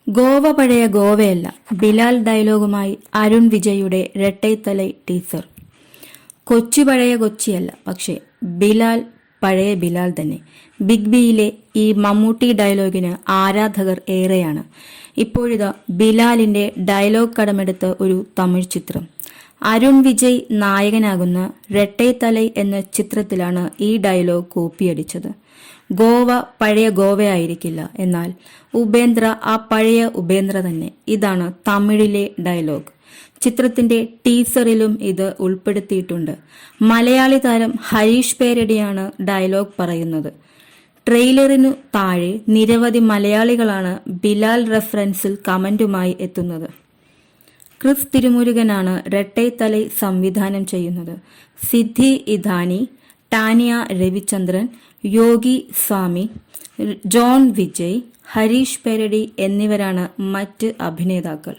ഗോവ പഴയ ഗോവയല്ല. ബിലാൽ ഡയലോഗുമായി അരുൺ വിജയുടെ രട്ടൈത്തലൈ ടീസർ. കൊച്ചി പഴയ കൊച്ചിയല്ല, പക്ഷേ ബിലാൽ പഴയ ബിലാൽ തന്നെ. ബിഗ് ബിയിലെ ഈ മമ്മൂട്ടി ഡയലോഗിന് ആരാധകർ ഏറെയാണ്. ഇപ്പോഴിതാ ബിലാലിന്റെ ഡയലോഗ് കടമെടുത്ത ഒരു തമിഴ് ചിത്രം. അരുൺ വിജയ് നായകനാകുന്ന രട്ടൈത്തലൈ എന്ന ചിത്രത്തിലാണ് ഈ ഡയലോഗ് കോപ്പിയടിച്ചത്. ഗോവ പഴയ ഗോവയായിരിക്കില്ല, എന്നാൽ ഉപേന്ദ്ര ആ പഴയ ഉപേന്ദ്ര തന്നെ. ഇതാണ് തമിഴിലെ ഡയലോഗ്. ചിത്രത്തിന്റെ ടീസറിലും ഇത് ഉൾപ്പെടുത്തിയിട്ടുണ്ട്. മലയാളി താരം ഹരീഷ് പേരടിയാണ് ഡയലോഗ് പറയുന്നത്. ട്രെയിലറിനു താഴെ നിരവധി മലയാളികളാണ് ബിലാൽ റെഫറൻസിൽ കമന്റുമായി എത്തുന്നത്. ക്രിസ് തിരുമുരുകനാണ് രട്ടൈത്തലൈ സംവിധാനം ചെയ്യുന്നത്. സിദ്ധി ഇഥാനി, ടാനിയ രവിചന്ദ്രൻ, യോഗി സ്വാമി, ജോൺ വിജയ്, ഹരീഷ് പേരടി എന്നിവരാണ് മറ്റ് അഭിനേതാക്കൾ.